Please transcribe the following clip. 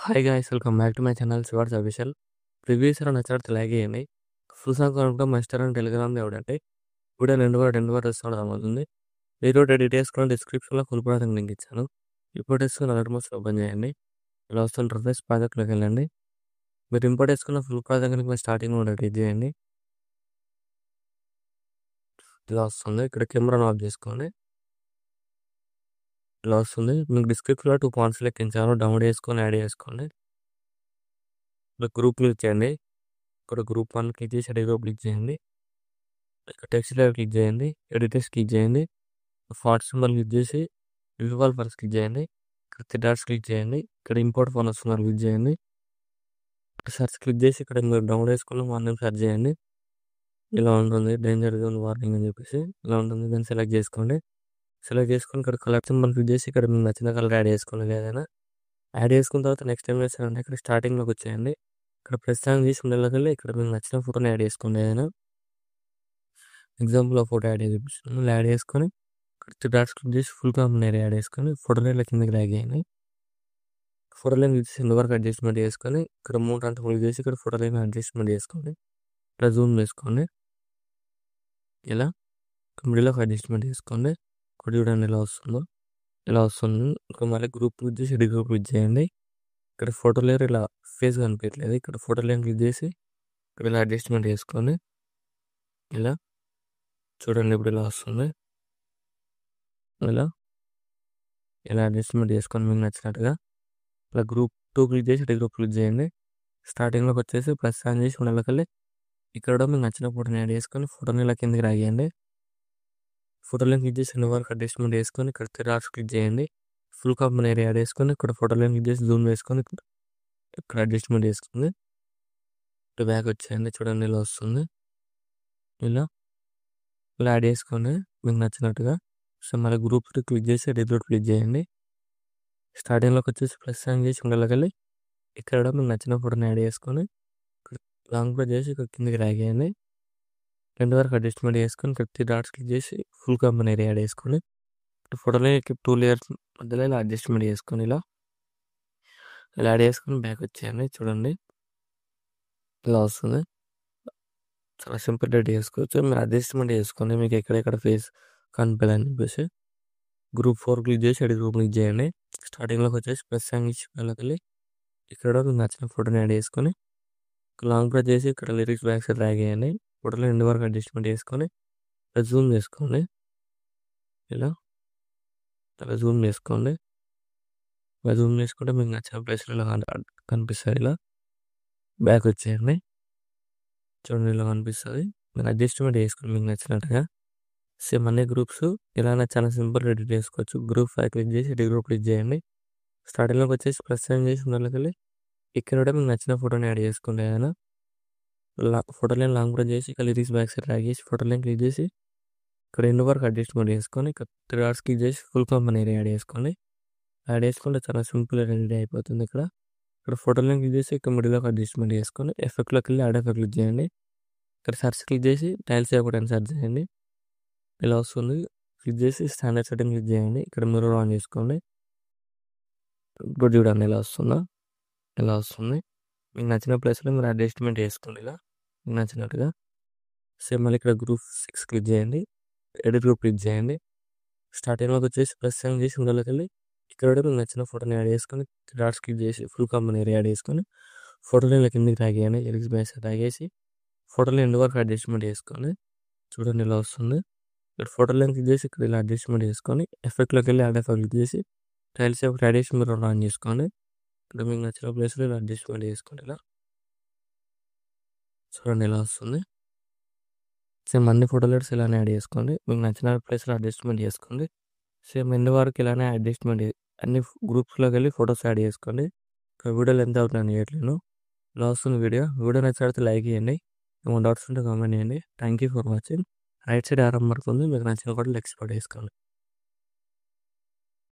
Hi guys welcome back to my channel Shivars official. Previews నచ్చినట్టు like చేయండి. Full song కనుక మా ఇన్స్టాగ్రామ్ టెలిగ్రామ్ ఎవడంటే వీడియో రెండు వారు వస్తుంది అవుతుంది. మీరు డీటెయిల్స్ కూడా డిస్క్రిప్షన్లో ఫుల్ ప్రాజెక్ట్ లింక్ ఇచ్చాను. ఇంపోర్ట్ వేసుకుని అలర్ట్ మోస్ట్ ఓపెన్ చేయండి. ఇలా వస్తుంది రిఫ్రెష్ ప్రాజెక్ట్లోకి వెళ్ళండి. మీరు ఇంపోర్ట్ వేసుకున్న ఫుల్ ప్రాజెక్ట్ కనుక స్టార్టింగ్ కూడా క్లిక్ చేయండి. ఇలా వస్తుంది. ఇక్కడ కెమెరా ఆఫ్ చేసుకోండి. ఇలా వస్తుంది. మీకు డిస్క్రిప్షన్లో 2 పాయింట్స్ లెక్కించాను. డౌన్లోడ్ చేసుకొని యాడ్ చేసుకోండి. ఇక్కడ గ్రూప్ క్లిక్ చేయండి. ఇక్కడ గ్రూప్ 1 క్లిక్ చేసి ఎడిట్ గ్రూప్ క్లిక్ చేయండి. ఇక్కడ టెక్స్ట్ లేయర్ క్లిక్ చేయండి. ఎడిటర్స్ క్లిక్ చేయండి. ఫాంట్ సింబల్ క్లిక్ చేసి విజువల్ ఫస్ట్ క్లిక్ చేయండి. ఇక్కడ 3 డాట్స్ క్లిక్ చేయండి. ఇక్కడ ఇంపోర్ట్ ఫోన్ వస్తున్నారు క్లిక్ చేయండి. సెర్చ్ క్లిక్ చేసి ఇక్కడ మీరు డౌన్లోడ్ చేసుకున్న వన్ సెర్చ్ చేయండి. ఇలా ఉంటుంది. డేంజర్ జోన్ వార్నింగ్ అని చెప్పేసి ఇలా ఉంటుంది. దాన్ని సెలెక్ట్ చేసుకోండి. సెలెక్ట్ చేసుకొని ఇక్కడ కలర్ సింబల్ క్లిక్ చేసి ఇక్కడ మీకు నచ్చిన కలర్ యాడ్ చేసుకోండి. ఏదైనా యాడ్ చేసుకున్న తర్వాత నెక్స్ట్ ఏం చేస్తారంటే ఇక్కడ స్టార్టింగ్లోకి వచ్చేయండి. ఇక్కడ ప్రెస్ సాంగ్ చేసి ఉండేలాగా ఇక్కడ మీకు నచ్చిన ఫోటోని యాడ్ చేసుకోండి. ఏదైనా ఎగ్జాంపుల్ ఫోటో యాడ్ చేసి యాడ్ చేసుకొని ఇక్కడ 3 డాట్స్ క్లిక్ చేసి ఫుల్ కాంబినేషన్ యాడ్ చేసుకొని ఫోటోలో ఇలా కిందకి డ్రాగ్ చేయండి. ఫోటో లైన్ క్లిక్ చేసి ఇంత వరకు అడ్జస్ట్మెంట్ చేసుకొని ఇక్కడ 3 అంటే క్లిక్ చేసి ఇక్కడ ఫోటో లైన్ అడ్జస్ట్మెంట్ చేసుకోండి. ఇక్కడ జూమ్ చేసుకోండి. ఇలా మిడిల్లో అడ్జస్ట్మెంట్ చేసుకోండి. ఇక్కడ చూడండి ఇలా వస్తుందో ఇలా వస్తుంది. ఇక్కడ మళ్ళీ గ్రూప్ క్లిక్ చేసి ఎడిట్ గ్రూప్ క్లిక్ చేయండి. ఇక్కడ ఫోటో లేయర్ ఇలా ఫేస్ కనిపించట్లేదు. ఇక్కడ ఫోటో లైన్ క్లిక్ చేసి ఇక్కడ ఇలా అడ్జస్ట్మెంట్ చేసుకొని ఇలా చూడండి ఇప్పుడు ఇలా వస్తుంది. ఇలా అడ్జస్ట్మెంట్ చేసుకొని మీకు నచ్చినట్టుగా ఇలా గ్రూప్ 2 క్లిక్ చేసి ఎడిట్ గ్రూప్ క్లిక్ చేయండి. స్టార్టింగ్లోకి వచ్చేసి ప్లస్ ఆన్ చేసి ఉండలకెళ్ళి ఇక్కడ మీకు నచ్చిన ఫోటోని యాడ్ చేసుకొని ఫోటోని ఇలా కిందకి రాయండి. ఫోటో లైన్ క్లిక్ చేసి ఇన్ని వరకు అడ్జస్ట్మెంట్ చేసుకొని ఇక్కడ 3 డాట్స్ క్లిక్ చేయండి. ఫుల్ కాంబినేషన్ యాడ్ చేసుకొని ఇక్కడ ఫోటో లైన్ క్లిక్ చేసి జూమ్ వేసుకొని ఇక్కడ అడ్జస్ట్మెంట్ చేసుకుంది. ఇక్కడ బ్యాక్ వచ్చేయండి. చూడండి ఇలా వస్తుంది. ఇలా యాడ్ చేసుకొని మీకు నచ్చినట్టుగా సో మళ్ళీ గ్రూప్ క్లిక్ చేసి ఎడిట్ గ్రూప్ క్లిక్ చేయండి. స్టార్టింగ్లోకి వచ్చేసి ప్లస్ సైన్ చేసి ఉండలకెళ్ళి ఇక్కడ మీకు నచ్చిన ఫోటోని యాడ్ చేసుకొని లాంగ్ ప్రెస్ చేసి ఇక్కడ కిందకి రాగేయండి. 2 వరకు అడ్జస్ట్మెంట్ చేసుకొని 3 డాట్స్ క్లిక్ చేసి ఫుల్ కాంబినేషన్ యాడ్ చేసుకొని ఫోటోలో 2 లేయర్స్ మధ్యలో ఇలా అడ్జస్ట్మెంట్ చేసుకొని ఇలా యాడ్ చేసుకొని బ్యాక్ వచ్చేయండి. చూడండి ఇలా వస్తుంది. చాలా సింపుల్ రెడీ చేసుకోవచ్చు. మీరు అడ్జస్ట్మెంట్ చేసుకొని మీకు ఎక్కడెక్కడ ఫేస్ కనిపించాలని చెప్పేసి గ్రూప్ 4 క్లిక్ చేసి ఎడిట్ గ్రూప్ క్లిక్ చేయండి. స్టార్టింగ్లోకి వచ్చేసి ప్లస్ సాంగ్ ఇచ్చి వెళ్ళకెళ్ళి ఇక్కడ మీకు నచ్చిన ఫోటోని యాడ్ చేసుకొని లాంగ్ ప్రెస్ చేసి ఇక్కడ లిరిక్స్ బ్యాక్ సైడ్ డ్రాగ్ చేయండి. ఫోటోలో 2 వరకు అడ్జస్ట్మెంట్ చేసుకొని జూమ్ చేసుకోండి. ఇలా జూమ్ చేసుకోండి. జూమ్ చేసుకుంటే మీకు నచ్చిన ప్లేస్లో ఇలా కనిపిస్తుంది. ఇలా బ్యాక్ వచ్చేయండి. చూడండి ఇలా కనిపిస్తుంది. మీరు అడ్జస్ట్మెంట్ చేసుకోండి మీకు నచ్చినట్టుగా. సేమ్ అన్ని గ్రూప్స్ ఇలా చాలా సింపుల్ ఎడిట్ చేసుకోవచ్చు. గ్రూప్ 5 క్లిక్ చేసి ఎడిట్ గ్రూప్ క్లిక్ చేయండి. స్టార్టింగ్లోకి వచ్చేసి ప్లస్ సైన్ చేసి ఉండలకెళ్ళి ఇక్కడ కూడా మీకు నచ్చిన ఫోటోని యాడ్ చేసుకోండి. ఏదైనా ఫోటో లైన్ లాంగ్ ప్రెస్ చేసి ఇక్కడ లిరిక్స్ బ్యాక్ సైడ్ డ్రాగ్ చేసి ఫోటో లైన్ క్లిక్ చేసి ఇక్కడ 2 వరకు అడ్జస్ట్మెంట్ చేసుకొని ఇక్కడ 3 డాట్స్ క్లిక్ చేసి ఫుల్ కాంబినేషన్ యాడ్ చేసుకోండి. యాడ్ చేసుకుంటే చాలా సింపుల్ రెడీ అయిపోతుంది. ఇక్కడ ఫోటో లైన్ క్లిక్ చేసి ఇక్కడ మిడిల్లోకి అడ్జస్ట్మెంట్ చేసుకొని ఎఫెక్ట్లోకి వెళ్ళి యాడ్ ఎఫెక్ట్ క్లిక్ చేయండి. ఇక్కడ సెర్చ్ క్లిక్ చేసి టైల్స్ ఒకటి సెర్చ్ చేయండి. ఇలా వస్తుంది. క్లిక్ చేసి స్టాండర్డ్ సెట్టింగ్ క్లిక్ చేయండి. ఇక్కడ మిర్రర్ ఆన్ చేసుకోండి. ఇప్పుడు చూడండి ఇలా వస్తుందా ఇలా వస్తుంది. మీకు నచ్చిన ప్లేస్లో మీరు అడ్జస్ట్మెంట్ చేసుకోండి. ఇలా మీకు నచ్చినట్టుగా. సేమ్ మళ్ళీ ఇక్కడ గ్రూప్ 6 క్లిక్ చేయండి. ఎడిట్ గ్రూప్ క్లిక్ చేయండి. స్టార్టింగ్లోకి వచ్చేసి ప్లస్ సైన్ చేసి ఉండలోకి వెళ్ళి ఇక్కడ కూడా మీకు నచ్చిన ఫోటోని యాడ్ చేసుకొని 3 డాట్స్ క్లిక్ చేసి ఫుల్ కాంబినేషన్ యాడ్ చేసుకొని ఫోటోని ఇలా కిందకి తాగేయండి. లిరిక్స్ బ్యాక్ సైడ్ తాగేసి ఫోటోని 2 వరకు అడ్జస్ట్మెంట్ చేసుకొని చూడండి ఇలా వస్తుంది. ఇక్కడ ఫోటో లైన్ క్లిక్ చేసి ఇక్కడ ఇలా అడ్జస్ట్మెంట్ చేసుకొని ఎఫెక్ట్లోకి వెళ్ళి యాడ్ ఎఫెక్ట్ క్లిక్ చేసి టైల్స్ ఒకటి యాడ్ చేసి మీరు ఆన్ చేసుకోండి. ఇక్కడ మీకు నచ్చిన ప్లేస్లో ఇలా అడ్జస్ట్మెంట్ చేసుకోండి. ఇలా చూడండి ఇలా వస్తుంది. సేమ్ అన్ని ఫోటో లైట్స్ ఇలానే యాడ్ చేసుకోండి. మీకు నచ్చిన ప్లేస్లో అడ్జస్ట్మెంట్ చేసుకోండి. సేమ్ ఎన్ని వరకు ఇలానే అడ్జస్ట్మెంట్ అన్ని గ్రూప్స్లోకి వెళ్ళి ఫొటోస్ యాడ్ చేసుకోండి. వీడియోలు ఎంత అవుతుందని చేయట్లేను. ఇలా వస్తుంది వీడియో నచ్చితే లైక్ చేయండి. ఏమైనా డౌట్స్ ఉంటే కామెంట్ చేయండి. Thank you for watching. Right side arm వరకు ఉంది. మీకు నచ్చిన కూడా లెక్స్ పడేసుకోండి.